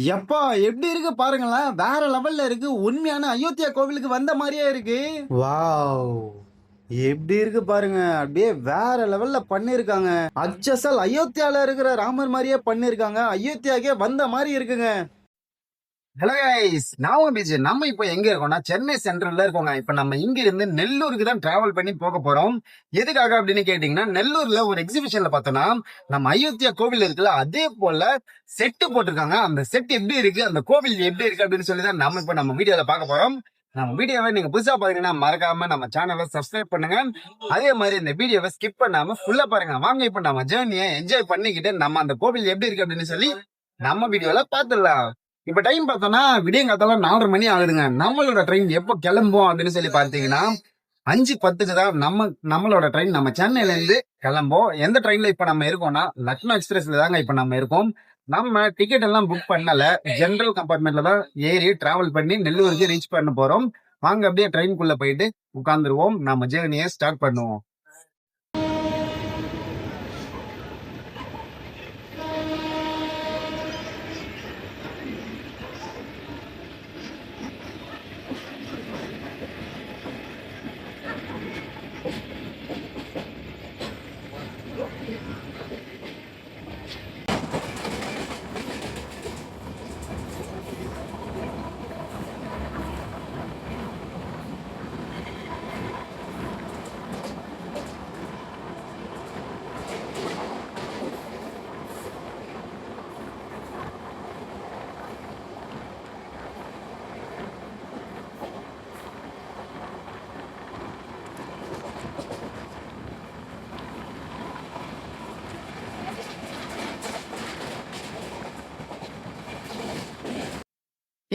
எப்பா எப்படி இருக்கு பாருங்களேன். வேற லெவல்ல இருக்கு. உண்மையான அயோத்தியா கோவிலுக்கு வந்த மாதிரியே இருக்கு. வாவ், எப்படி இருக்கு பாருங்க. அப்படியே வேற லெவல்ல பண்ணிருக்காங்க. அச்சசல் அயோத்தியால இருக்கிற ராமர் மாதிரியே பண்ணிருக்காங்க. அயோத்தியாக்கே வந்த மாதிரி இருக்குங்க. ஹலோ கைஸ், நான் உங்க பிஜி. நம்ம இப்போ எங்க இருக்கோம்னா சென்னை சென்ட்ரல்ல இருக்கோங்க. இப்போ நம்ம இங்க இருந்து நெல்லூருக்கு தான் டிராவல் பண்ணி போக போறோம். எதுக்காக அப்படின்னு கேட்டீங்கன்னா, நெல்லூர்ல ஒரு எக்ஸிபிஷன்ல பார்த்தோம்னா நம்ம அயோத்தியா கோவில் இருக்குல்ல, அதே போல செட்டு போட்டிருக்காங்க. அந்த செட் எப்படி இருக்கு, அந்த கோவில் எப்படி இருக்கு அப்படின்னு சொல்லி தான் நம்ம இப்போ நம்ம வீடியோல பார்க்க போறோம். நம்ம வீடியோவை நீங்க புதுசா பாத்தீங்கன்னா மறக்காம நம்ம சேனலை சப்ஸ்கிரைப் பண்ணுங்க. அதே மாதிரி இந்த வீடியோவை ஸ்கிப் பண்ணாம ஃபுல்லா பாருங்க. வாங்க இப்போ நம்ம ஜேர்னியை என்ஜாய் பண்ணிக்கிட்டு நம்ம அந்த கோவில் எப்படி இருக்கு அப்படின்னு சொல்லி நம்ம வீடியோல பார்த்துடலாம். இப்ப டைம் பார்த்தோம்னா விடியங்காத்தால 4:30 மணி ஆகுதுங்க. நம்மளோட ட்ரெயின் எப்போ கிளம்பும் அப்படின்னு சொல்லி பார்த்தீங்கன்னா 5:10க்கு தான் நம்மளோட ட்ரெயின் நம்ம சென்னையில இருந்து கிளம்போம். எந்த ட்ரெயின்ல இப்ப நம்ம இருக்கோம்னா லக்னோ எக்ஸ்பிரஸ்ல தாங்க இப்ப நம்ம இருக்கோம். நம்ம டிக்கெட் எல்லாம் புக் பண்ணல, ஜெனரல் கம்பார்ட்மெண்ட்ல தான் ஏறி டிராவல் பண்ணி நெல்லூருக்கு ரீச் பண்ண போறோம். வாங்க அப்படியே ட்ரெயின்குள்ள போயிட்டு உட்காந்துருவோம், நம்ம ஜேர்னியை ஸ்டார்ட் பண்ணுவோம்.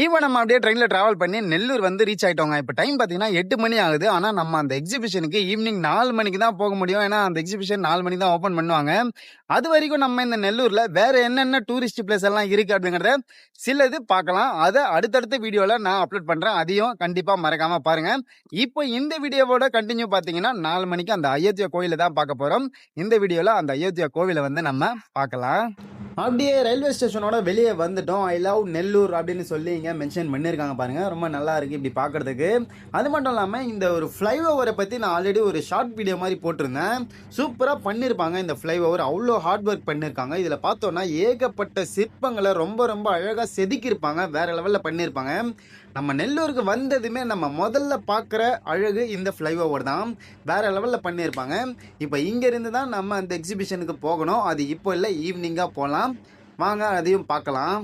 இப்போ நம்ம அப்படியே ட்ரெயினில் ட்ராவல் பண்ணி நெல்லூர் வந்து ரீச் ஆகிட்டோங்க. இப்போ டைம் பார்த்தீங்கன்னா 8 மணி ஆகுது. ஆனால் நம்ம அந்த எக்ஸிபிஷனுக்கு ஈவினிங் 4 மணிக்கு தான் போக முடியும். ஏன்னா அந்த எக்ஸிபிஷன் 4 மணிக்கு தான் ஓப்பன் பண்ணுவாங்க. அது வரைக்கும் நம்ம இந்த நெல்லூரில் வேற என்னென்ன டூரிஸ்ட் பிளேஸ் எல்லாம் இருக்குது அப்படிங்கிறத சிலது பார்க்கலாம். அதை அடுத்தடுத்த வீடியோவில் நான் அப்லோட் பண்ணுறேன். அதையும் கண்டிப்பாக மறக்காமல் பாருங்கள். இப்போ இந்த வீடியோவோட கண்டினியூ பார்த்தீங்கன்னா 4 மணிக்கு அந்த அயோத்தியா கோவிலை தான் பார்க்க போகிறோம். இந்த வீடியோவில் அந்த அயோத்தியா கோவிலை வந்து நம்ம பார்க்கலாம். அப்படியே ரயில்வே ஸ்டேஷனோட வெளியே வந்துட்டோம். ஐ லவ் நெல்லூர் அப்படின்னு சொல்லி இங்கே மென்ஷன் பண்ணியிருக்காங்க பாருங்கள். ரொம்ப நல்லா இருக்குது இப்படி பார்க்குறதுக்கு. அது மட்டும் இல்லாமல் இந்த ஒரு ஃப்ளைஓவரை பற்றி நான் ஆல்ரெடி ஒரு ஷார்ட் வீடியோ மாதிரி போட்டிருந்தேன். சூப்பராக பண்ணியிருப்பாங்க இந்த ஃப்ளைஓவர். அவ்வளோ ஹார்ட் ஒர்க் பண்ணியிருக்காங்க. இதில் பார்த்தோன்னா ஏகப்பட்ட சிற்பங்களை ரொம்ப ரொம்ப அழகாக செதுக்கியிருப்பாங்க. வேறு லெவலில் பண்ணியிருப்பாங்க. நம்ம நெல்லூருக்கு வந்ததுமே நம்ம முதல்ல பார்க்குற அழகு இந்த ஃப்ளைஓவர் தான். வேறு லெவலில் பண்ணியிருப்பாங்க. இப்போ இங்கேருந்து தான் நம்ம அந்த எக்ஸிபிஷனுக்கு போகணும். அது இப்போ இல்லை, ஈவினிங்காக போகலாம். வாங்க அதையும் பார்க்கலாம்.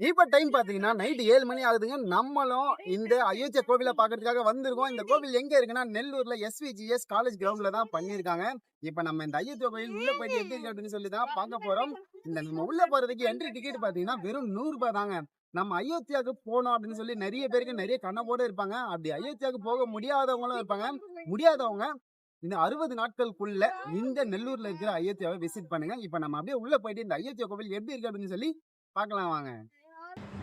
இப்போ டைம் பார்த்தீங்கன்னா நைட்டு 7 மணி ஆகுதுங்க. நம்மளும் இந்த அயோத்தியா கோவிலை பார்க்கறதுக்காக வந்திருக்கோம். இந்த கோவில் எங்கே இருக்குன்னா நெல்லூரில் SVGS காலேஜ் கிரவுண்டில் தான் பண்ணியிருக்காங்க. இப்போ நம்ம இந்த அயோத்தியா கோவில் உள்ளே போயிட்டு எப்படி இருக்கு அப்படின்னு சொல்லி தான் பார்க்க போகிறோம். இந்த நம்ம உள்ளே போகிறதுக்கு என்ட்ரி டிக்கெட் பார்த்தீங்கன்னா வெறும் 100 ரூபாய் தாங்க. நம்ம அயோத்தியாவுக்கு போனோம் அப்படின்னு சொல்லி நிறைய பேருக்கு நிறைய கனவோடு இருப்பாங்க. அப்படி அயோத்தியாவுக்கு போக முடியாதவங்களும் இருப்பாங்க. முடியாதவங்க இந்த 60 நாட்களுக்குள்ள இந்த நெல்லூர்ல இருக்கிற அயோத்தியாவை விசிட் பண்ணுங்க. இப்ப நம்ம அப்படியே உள்ள போயிட்டு இந்த அயோத்தியா கோவில் எப்படி இருக்கு அப்படின்னு சொல்லி பார்க்கலாம் வாங்க.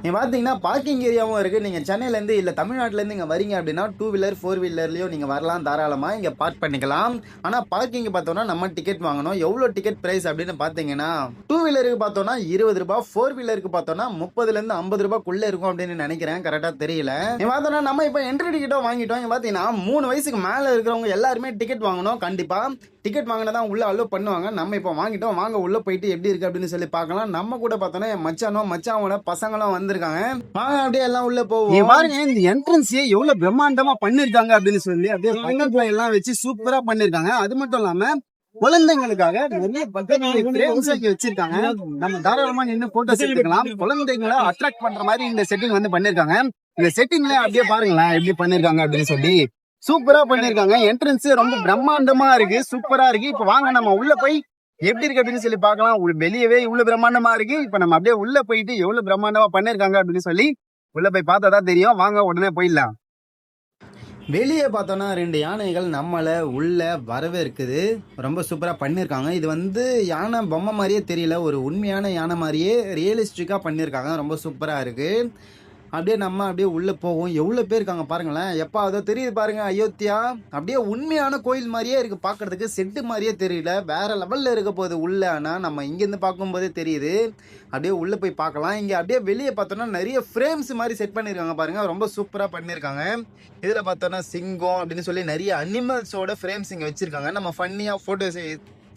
நீங்கள் பார்த்தீங்கன்னா பார்க்கிங் ஏரியாவும் இருக்குது. நீங்கள் சென்னையிலேருந்து இல்லை தமிழ்நாட்டிலேருந்து இங்கே வரீங்க அப்படின்னா 2 வீலர் 4 வீலர்லேயும் நீங்கள் வரலாம், தாராளமாக இங்கே பார்க் பண்ணிக்கலாம். ஆனால் பார்க்கிங் பார்த்தோன்னா நம்ம டிக்கெட் வாங்கணும். எவ்வளோ டிக்கெட் ப்ரைஸ் அப்படின்னு பார்த்தீங்கன்னா 2 வீலருக்கு பார்த்தோன்னா 20 ரூபாய், 4 வீலருக்கு பார்த்தோன்னா 30லேருந்து 50 ரூபாய்க்குள்ளே இருக்கும் அப்படின்னு நினைக்கிறேன். கரெக்டாக தெரியல. இங்கே பார்த்தோன்னா நம்ம இப்போ என்ட்ரி டிக்கெட்டும் வாங்கிட்டோம். இங்கே பார்த்தீங்கன்னா 3 வயசுக்கு மேலே இருக்கிறவங்க எல்லாருமே டிக்கெட் வாங்கணும். கண்டிப்பாக டிக்கெட் வாங்கினா தான் உள்ளே அலோவ் பண்ணுவாங்க. நம்ம இப்போ வாங்கிட்டோம். வாங்க உள்ளே போயிட்டு எப்படி இருக்குது அப்படின்னு சொல்லி பார்க்கலாம். நம்ம கூட பார்த்தோன்னா என் மச்சானோட பசங்களும் வந்திருக்காங்க. வாங்க அப்படியே எல்லாம் உள்ள போவோம். பாருங்க இந்த என்ட்ரன்ஸே எவ்வளவு பிரம்மாண்டமா பண்ணிருக்காங்க அப்படின்னு சொல்லி அப்படியே பக்கத்துல எல்லாம் வச்சு சூப்பரா பண்ணிருக்காங்க. அது மட்டும் இல்லாம குழந்தைங்களுக்காக நிறைய பக்கத்துல வச்சிருக்காங்க. நம்ம தாராளமா நின்று போட்டோஸ் எடுத்துக்கலாம். குழந்தைங்களை அட்ராக்ட் பண்ற மாதிரி இந்த செட்டிங் வந்து பண்ணிருக்காங்க. இந்த செட்டிங்ல அப்படியே பாருங்களேன் எப்படி பண்ணிருக்காங்க அப்படின்னு சொல்லி சூப்பரா பண்ணிருக்காங்க. என்ட்ரன்ஸ் ரொம்ப பிரம்மாண்டமா இருக்கு, சூப்பரா இருக்கு. இப்ப வாங்க நம்ம உள்ள போய் எப்படி இருக்கு அப்படின்னு சொல்லி பார்க்கலாம். வெளியவே இவ்வளவு பிரம்மாண்டமா இருக்கு. இப்ப நம்ம அப்படியே உள்ள போயிட்டு எவ்வளவு பிரம்மாண்டமா பண்ணிருக்காங்க அப்படின்னு சொல்லி உள்ள போய் பார்த்தா தான் தெரியும். வாங்க உடனே போயிடலாம். வெளியே பார்த்தோன்னா 2 யானைகள் நம்மளை உள்ள வரவேற்குது. ரொம்ப சூப்பராக பண்ணியிருக்காங்க. இது வந்து யானை பொம்மை மாதிரியே தெரியல, ஒரு உண்மையான யானை மாதிரியே ரியலிஸ்டிக்காக பண்ணியிருக்காங்க. ரொம்ப சூப்பராக இருக்குது. அப்படியே நம்ம அப்படியே உள்ள போவோம். எவ்வளோ பேர் இருக்காங்க பாருங்களேன். எப்பா அதோ தெரியுது பாருங்க அயோத்தியா. அப்படியே உண்மையான கோயில் மாரியே இருக்கு பார்க்கறதுக்கு. செட்டு மாரியே தெரியல. வேற லெவல்ல இருக்க போகுது உள்ள. ஆனா நம்ம இங்கேருந்து பார்க்கும்போதே தெரியுது. அப்படியே உள்ள போய் பார்க்கலாம். இங்க அப்படியே வெளிய பார்த்தோம்னா நெறைய ஃப்ரேம்ஸ் மாரி செட் பண்ணியிருக்காங்க பாருங்க. ரொம்ப சூப்பரா பண்ணியிருக்காங்க. இதுல பார்த்தோம்னா சிங்கம் அப்படின்னு சொல்லி நெறைய அனிமல்ஸோட ஃப்ரேம்ஸ் இங்க வச்சிருக்காங்க. நம்ம ஃபன்னியா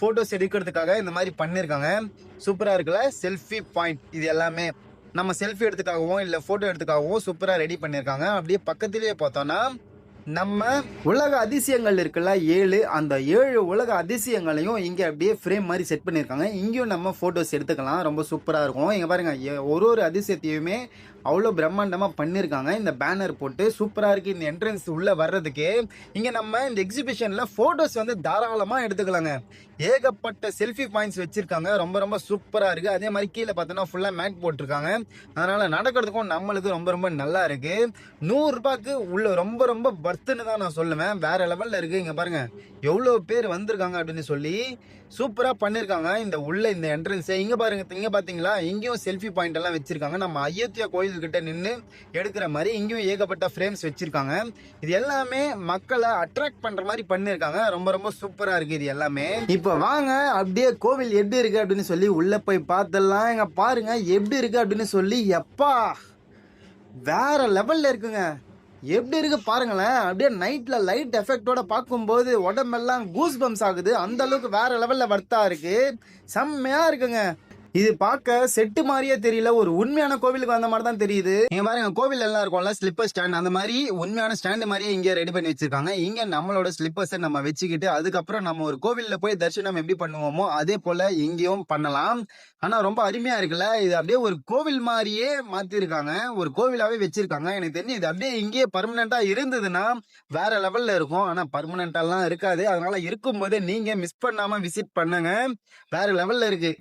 ஃபோட்டோஸ் எடுக்கிறதுக்காக இந்த மாதிரி பண்ணியிருக்காங்க. சூப்பரா இருக்குல்ல. செல்ஃபி பாயிண்ட் இது எல்லாமே நம்ம செல்ஃபி எடுத்துக்காகவும் இல்லை ஃபோட்டோ எடுத்துக்காகவும் சூப்பராக ரெடி பண்ணியிருக்காங்க. அப்படியே பக்கத்துலேயே பார்த்தோன்னா நம்ம உலக அதிசயங்கள் இருக்குல்ல 7, அந்த 7 உலக அதிசயங்களையும் இங்கே அப்படியே ஃப்ரேம் மாதிரி செட் பண்ணியிருக்காங்க. இங்கேயும் நம்ம ஃபோட்டோஸ் எடுத்துக்கலாம். ரொம்ப சூப்பராக இருக்கும். இங்கே பாருங்க ஒரு அதிசயத்தையுமே அவ்வளோ பிரம்மாண்டமாக பண்ணியிருக்காங்க. இந்த பேனர் போட்டு சூப்பராக இருக்குது. இந்த என்ட்ரன்ஸ் உள்ளே வர்றதுக்கு இங்கே நம்ம இந்த எக்ஸிபிஷனில் ஃபோட்டோஸ் வந்து தாராளமாக எடுத்துக்கலாங்க. ஏகப்பட்ட செல்ஃபி பாயிண்ட்ஸ் வச்சுருக்காங்க. ரொம்ப ரொம்ப சூப்பராக இருக்குது. அதே மாதிரி கீழே பார்த்தோன்னா ஃபுல்லாக மேட் போட்டிருக்காங்க. அதனால் நடக்கிறதுக்கும் நம்மளுக்கு ரொம்ப ரொம்ப நல்லா இருக்குது. 100 ரூபாய்க்கு உள்ள ரொம்ப ரொம்ப பர்த்துன்னு தான் நான் சொல்லுவேன். வேறு லெவலில் இருக்குது. இங்கே பாருங்கள் எவ்வளோ பேர் வந்திருக்காங்க அப்படின்னு சொல்லி சூப்பராக பண்ணியிருக்காங்க. இந்த என்ட்ரன்ஸை இங்கே பாருங்க. இங்கே பார்த்தீங்களா இங்கேயும் செல்ஃபி பாயிண்ட் எல்லாம் வச்சுருக்காங்க. நம்ம அயோத்தியா கோயில்கிட்ட நின்று எடுக்கிற மாதிரி இங்கேயும் ஏகப்பட்ட ஃப்ரேம்ஸ் வச்சுருக்காங்க. இது எல்லாமே மக்களை அட்ராக்ட் பண்ணுற மாதிரி பண்ணியிருக்காங்க. ரொம்ப ரொம்ப சூப்பராக இருக்குது இது எல்லாமே. இப்போ வாங்க அப்படியே கோவில் எப்படி இருக்குது அப்படின்னு சொல்லி உள்ளே போய் பார்த்துடலாம். இங்கே பாருங்க எப்படி இருக்குது அப்படின்னு சொல்லி எப்பா வேற லெவலில் இருக்குங்க. எப்படி இருக்கு பாருங்களேன். அப்படியே நைட்ல லைட் எஃபெக்டோட பார்க்கும்போது உடம்பெல்லாம் கூஸ் பம்ஸ் ஆகுது. அந்த அளவுக்கு வேற லெவல்ல வர்த்தா இருக்கு. செம்மையா இருக்குங்க. இது பார்க்க செட்டு மாதிரியே தெரியல. ஒரு உண்மையான கோவிலுக்கு வந்த மாதிரி தான் தெரியுது. இங்க பாருங்க கோவில் எல்லாம் இருக்கும்ல ஸ்லிப்பர் ஸ்டாண்ட், அந்த மாதிரி உண்மையான ஸ்டாண்ட் மாதிரியே இங்க ரெடி பண்ணி வச்சிருக்காங்க. இங்க நம்மளோட ஸ்லிப்பர்ஸை நம்ம வச்சுக்கிட்டு அதுக்கப்புறம் நம்ம ஒரு கோவில்ல போய் தரிசனம் எப்படி பண்ணுவோமோ அதே போல இங்கேயும் பண்ணலாம். ஆனா ரொம்ப அருமையா இருக்குல்ல. இது அப்படியே ஒரு கோவில் மாதிரியே மாத்திருக்காங்க. ஒரு கோவிலாவே வச்சிருக்காங்க. எனக்கு தெரிஞ்சு இது அப்படியே இங்கேயே பர்மனண்டா இருந்ததுன்னா வேற லெவல்ல இருக்கும். ஆனா பர்மனண்டாலாம் இருக்காது. அதனால இருக்கும்போதே நீங்க மிஸ் பண்ணாம விசிட் பண்ணுங்க. வேற லெவல்ல இருக்கு.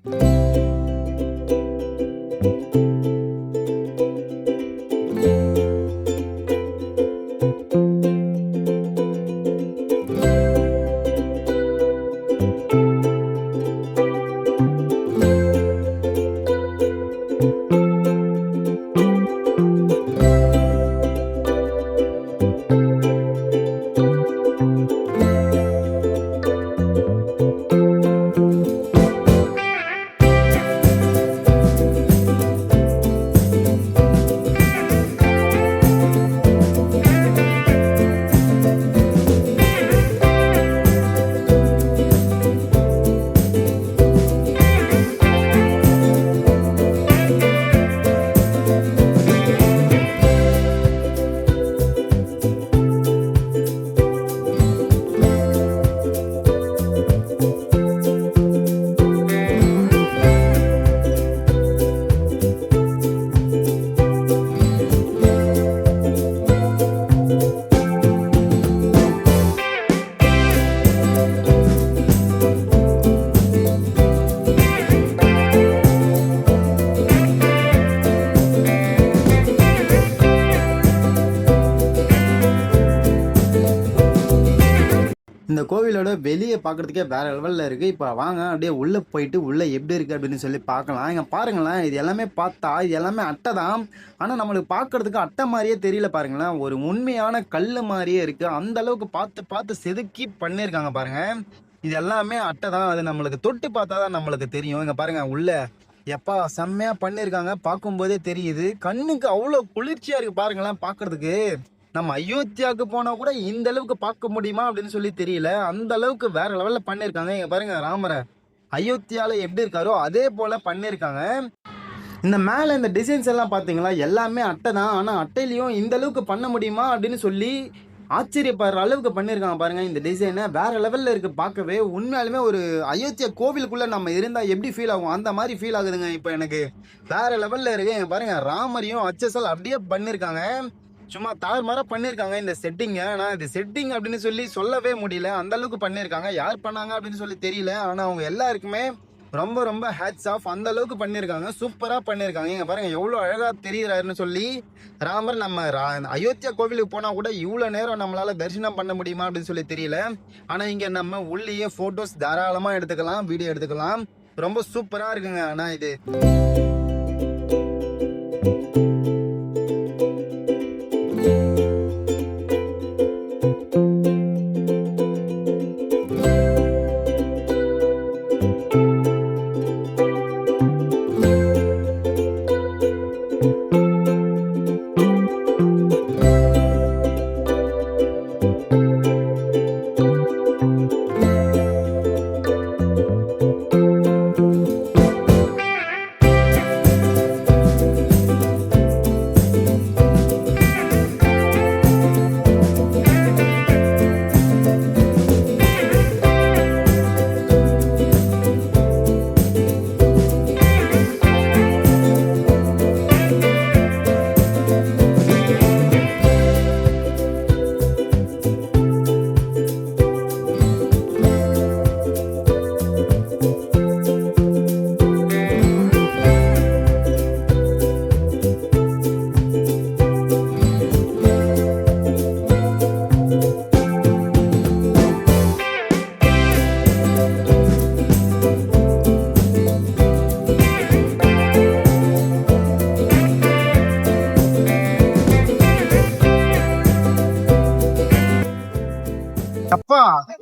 இந்த கோவிலோட வெளியே பார்க்கறதுக்கே வேற லெவலில் இருக்குது. இப்போ வாங்க அப்படியே உள்ளே போயிட்டு உள்ளே எப்படி இருக்குது அப்படின்னு சொல்லி பார்க்கலாம். இங்கே பாருங்களேன் இது எல்லாமே பார்த்தா இது எல்லாமே அட்டை தான். ஆனால் நம்மளுக்கு பார்க்கறதுக்கு அட்டை மாதிரியே தெரியல பாருங்களேன். ஒரு உண்மையான கல் மாதிரியே இருக்குது. அந்த அளவுக்கு பார்த்து பார்த்து செதுக்கி பண்ணியிருக்காங்க பாருங்க. இது எல்லாமே அட்டை தான். அது நம்மளுக்கு தொட்டு பார்த்தா தான் நம்மளுக்கு தெரியும். இங்கே பாருங்க உள்ள எப்பா செம்மையாக பண்ணியிருக்காங்க. பார்க்கும்போதே தெரியுது. கண்ணுக்கு அவ்வளோ குளிர்ச்சியாக இருக்குது பாருங்களேன். பார்க்கறதுக்கு நம்ம அயோத்தியாவுக்கு போனா கூட இந்த அளவுக்கு பார்க்க முடியுமா அப்படின்னு சொல்லி தெரியல. அந்த அளவுக்கு வேற லெவல்ல பண்ணிருக்காங்க. இங்க பாருங்க ராமரை அயோத்தியால எப்படி இருக்காரோ அதே போல பண்ணிருக்காங்க. இந்த மேல இந்த டிசைன்ஸ் எல்லாம் பாத்தீங்களா எல்லாமே அட்டை தான். ஆனா அட்டையிலையும் இந்த அளவுக்கு பண்ண முடியுமா அப்படின்னு சொல்லி ஆச்சரியப்படுற அளவுக்கு பண்ணியிருக்காங்க பாருங்க. இந்த டிசைனை வேற லெவல்ல இருக்கு. பார்க்கவே உண்மையாலுமே ஒரு அயோத்தியா கோவிலுக்குள்ள நம்ம இருந்தா எப்படி ஃபீல் ஆகும் அந்த மாதிரி ஃபீல் ஆகுதுங்க. இப்போ எனக்கு வேற லெவல்ல இருக்கு. பாருங்க ராமரையும் HSL அப்படியே பண்ணிருக்காங்க. சும்மா தாறுமாறா பண்ணியிருக்காங்க இந்த செட்டிங்கை. ஆனால் இது செட்டிங் அப்படின்னு சொல்லி சொல்லவே முடியல. அந்த அளவுக்கு பண்ணியிருக்காங்க. யார் பண்ணாங்க அப்படின்னு சொல்லி தெரியல. ஆனால் அவங்க எல்லாருக்குமே ரொம்ப ரொம்ப ஹேட்ஸ் ஆஃப். அந்த அளவுக்கு பண்ணியிருக்காங்க. சூப்பராக பண்ணியிருக்காங்க. இங்கே பாருங்க எவ்வளோ அழகாக தெரிகிறாருன்னு சொல்லி ராமர். நம்ம அயோத்தியா கோவிலுக்கு போனால் கூட இவ்வளோ நேரம் நம்மளால் தரிசனம் பண்ண முடியுமா அப்படின்னு சொல்லி தெரியல. ஆனால் இங்கே நம்ம உள்ளேயே ஃபோட்டோஸ் தாராளமாக எடுத்துக்கலாம், வீடியோ எடுத்துக்கலாம். ரொம்ப சூப்பராக இருக்குங்க. ஆனால் இது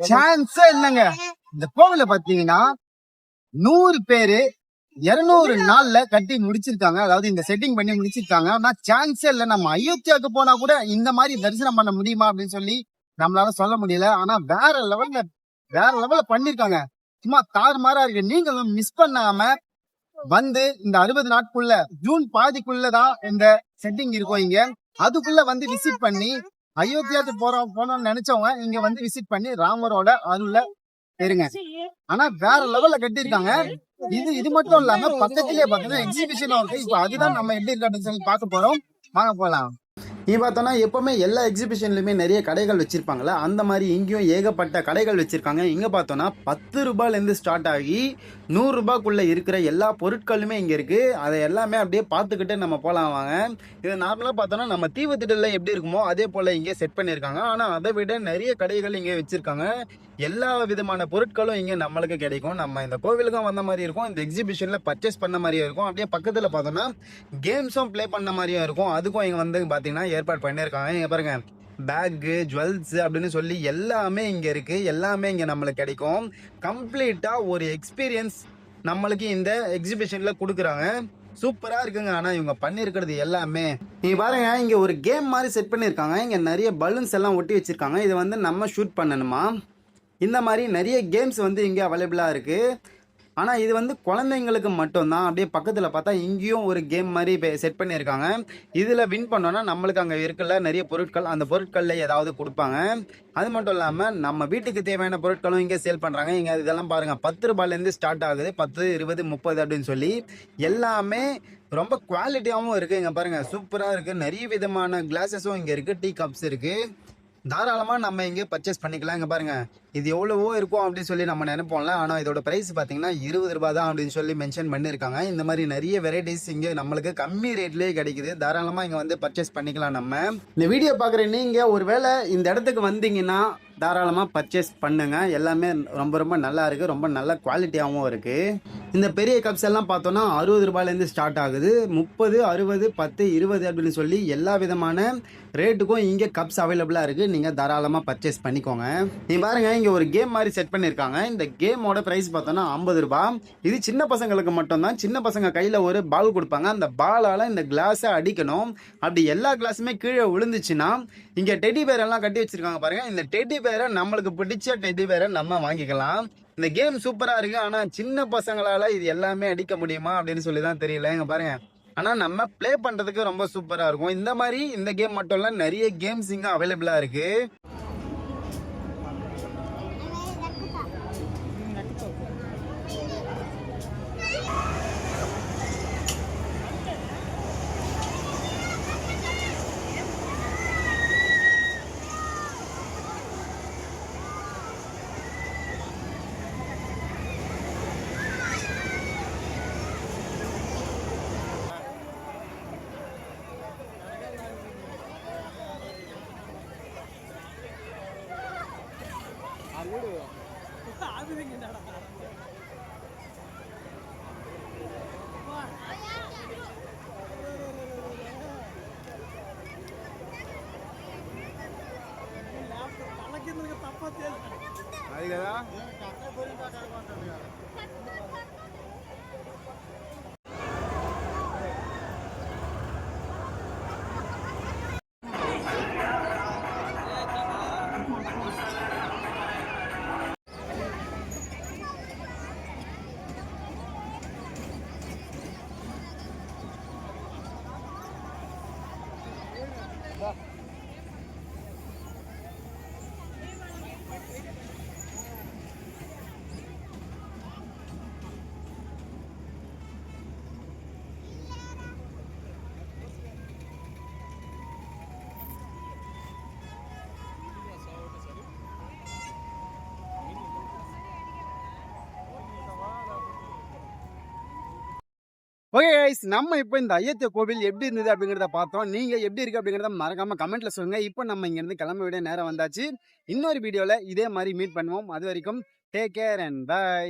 சான்ஸே இல்லைங்க. இந்த கோவில பாத்தீங்கன்னா 100 பேரு 200 நாள்ல கட்டி முடிச்சிருக்காங்க. அதாவது இந்த செட்டிங் பண்ணி முடிச்சிருக்காங்க. ஆனா சான்ஸே இல்ல. நம்ம அயோத்தியாவுக்கு போனா கூட இந்த மாதிரி தரிசனம் பண்ண முடியுமா அப்படின்னு சொல்லி நம்மளால சொல்ல முடியல. ஆனா வேற லெவல்ல பண்ணிருக்காங்க. சும்மா தாறுமாறா இருக்கு. நீங்களும் மிஸ் பண்ணாம வந்து இந்த 60 நாட்குள்ள ஜூன் பாதிக்குள்ளதான் இந்த செட்டிங் இருக்கும் இங்க. அதுக்குள்ள வந்து விசிட் பண்ணி அயோத்தியாவுக்கு போனோம்னு நினைச்சவங்க இங்க வந்து விசிட் பண்ணி ராமரோட அருள பெறுங்க. ஆனா வேற லெவல்ல கட்டிருக்காங்க. இது மட்டும் இல்லாம பக்கத்திலேயே பாத்தீங்கன்னா எக்ஸிபிஷனும் இருக்கு. இப்ப அதுதான் நம்ம எப்படி இருக்கு அப்படின்னு சொல்லி பார்க்க போறோம். வாங்க போலாம். நீ பார்த்தோன்னா எப்பவுமே எல்லா எக்ஸிபிஷன்லையுமே நிறைய கடைகள் வச்சிருப்பாங்களா, அந்த மாதிரி இங்கேயும் ஏகப்பட்ட கடைகள் வச்சிருக்காங்க. இங்க பார்த்தோன்னா 10 ரூபாயிலேருந்து ஸ்டார்ட் ஆகி 100 ரூபாய்க்குள்ள இருக்கிற எல்லா பொருட்களுமே இங்க இருக்கு. அதை எல்லாமே அப்படியே பார்த்துக்கிட்டு நம்ம போலாம் வாங்க. இது நார்மலா பார்த்தோன்னா நம்ம தீவுத்திடல எப்படி இருக்குமோ அதே போல இங்கே செட் பண்ணியிருக்காங்க. ஆனா அதை விட நிறைய கடைகள் இங்கே வச்சிருக்காங்க. எல்லா விதமான பொருட்களும் இங்க நம்மளுக்கு கிடைக்கும். நம்ம இந்த கோவிலுக்கும் வந்த மாதிரி இருக்கும், இந்த எக்ஸிபிஷன்ல பர்ச்சேஸ் பண்ண மாதிரியும் இருக்கும். அப்படியே பக்கத்துல பார்த்தோம்னா கேம்ஸும் ப்ளே பண்ண மாதிரியும் இருக்கும். அதுக்கும் இங்க வந்து பாத்தீங்கன்னா ஏற்பாடு பண்ணியிருக்காங்க. இங்க பாருங்க, பேக்கு, ஜுவல்ஸ் அப்படின்னு சொல்லி எல்லாமே இங்க இருக்கு. எல்லாமே இங்க நம்மளுக்கு கிடைக்கும். கம்ப்ளீட்டா ஒரு எக்ஸ்பீரியன்ஸ் நம்மளுக்கு இந்த எக்ஸிபிஷன்ல கொடுக்குறாங்க. சூப்பரா இருக்குங்க. ஆனா இவங்க பண்ணிருக்கிறது எல்லாமே நீங்க பாருங்க, இங்க ஒரு கேம் மாதிரி செட் பண்ணிருக்காங்க. இங்க நிறைய பலூன்ஸ் எல்லாம் ஒட்டி வச்சிருக்காங்க. இதை வந்து நம்ம ஷூட் பண்ணணுமா. இந்த மாதிரி நிறைய கேம்ஸ் வந்து இங்கே அவைலபிளாக இருக்குது. ஆனால் இது வந்து குழந்தைங்களுக்கு மட்டும்தான். அப்படியே பக்கத்தில் பார்த்தா இங்கேயும் ஒரு கேம் மாதிரி செட் பண்ணியிருக்காங்க. இதில் வின் பண்ணோன்னா நம்மளுக்கு அங்கே இருக்குல்ல நிறைய பொருட்கள், அந்த பொருட்களில் ஏதாவது கொடுப்பாங்க. அது மட்டும் இல்லாமல் நம்ம வீட்டுக்கு தேவையான பொருட்களும் இங்கே சேல் பண்ணுறாங்க. இங்கே இதெல்லாம் பாருங்கள், 10 ரூபாயிலேருந்து ஸ்டார்ட் ஆகுது. 10, 20, 30 அப்படின்னு சொல்லி எல்லாமே ரொம்ப குவாலிட்டியாகவும் இருக்குது. இங்கே பாருங்கள், சூப்பராக இருக்குது. நிறைய விதமான கிளாஸஸும் இங்கே இருக்குது. டீ கப்ஸ் இருக்குது. தாராளமாக நம்ம இங்கே பர்ச்சேஸ் பண்ணிக்கலாம். இங்கே பாருங்கள், இது எவ்வளவோ இருக்கும் அப்படின்னு சொல்லி நம்ம நினைப்போம்ல. ஆனால் இதோட ப்ரைஸ் பார்த்தீங்கன்னா 20 ரூபா தான் அப்படின்னு சொல்லி மென்ஷன் பண்ணியிருக்காங்க. இந்த மாதிரி நிறைய வெரைட்டிஸ் இங்கே நம்மளுக்கு கம்மி ரேட்லேயே கிடைக்குது. தாராளமாக இங்கே வந்து பர்ச்சேஸ் பண்ணிக்கலாம். நம்ம இந்த வீடியோ பார்க்குற நீங்கள் ஒருவேளை இந்த இடத்துக்கு வந்தீங்கன்னா தாராளமாக பர்ச்சேஸ் பண்ணுங்க. எல்லாமே ரொம்ப ரொம்ப நல்லா இருக்குது. ரொம்ப நல்ல குவாலிட்டியாகவும் இருக்குது. இந்த பெரிய கப்ஸ் எல்லாம் பார்த்தோன்னா 60 ரூபாயிலேருந்து ஸ்டார்ட் ஆகுது. 30, 60, 10, 20 அப்படின்னு சொல்லி எல்லா விதமான ரேட்டுக்கும் இங்கே கப்ஸ் அவைலபிளாக இருக்குது. நீங்கள் தாராளமாக பர்ச்சேஸ் பண்ணிக்கோங்க. நீ பாருங்க, இங்கே ஒரு கேம் மாதிரி செட் பண்ணியிருக்காங்க. இந்த கேமோட ப்ரைஸ் பார்த்தோன்னா 50 ரூபாய். இது சின்ன பசங்களுக்கு மட்டும்தான். சின்ன பசங்க கையில் ஒரு பால் கொடுப்பாங்க. அந்த பாலால் இந்த கிளாஸை அடிக்கணும். அப்படி எல்லா கிளாஸுமே கீழே விழுந்துச்சுன்னா இங்கே டெடி பேர் எல்லாம் கட்டி வச்சிருக்காங்க பாருங்க. இந்த டெடி பேரை நம்மளுக்கு பிடிச்ச டெடி பேரை நம்ம வாங்கிக்கலாம். இந்த கேம் சூப்பராக இருக்கு. ஆனால் சின்ன பசங்களால இது எல்லாமே அடிக்க முடியுமா அப்படின்னு சொல்லி தான் தெரியல. இங்கே பாருங்க, ஆனால் நம்ம ப்ளே பண்ணுறதுக்கு ரொம்ப சூப்பராக இருக்கும். இந்த மாதிரி இந்த கேம் மட்டும் இல்லை, நிறைய கேம்ஸ் இங்கே அவைலபிளாக இருக்கு. అది కదా. ஓகே கைஸ், நம்ம இப்போ இந்த அயோத்தியா கோவில் எப்படி இருந்தது அப்படிங்கிறத பார்த்தோம். நீங்க எப்படி இருக்கு அப்படிங்கிறத மறக்காம கமெண்ட்ல சொல்லுங்க. இப்போ நம்ம இங்க இருந்து கிளம்ப விட நேரம் வந்தாச்சு. இன்னொரு வீடியோல இதே மாதிரி மீட் பண்ணுவோம். அது வரைக்கும் டேக் கேர் அண்ட் பை.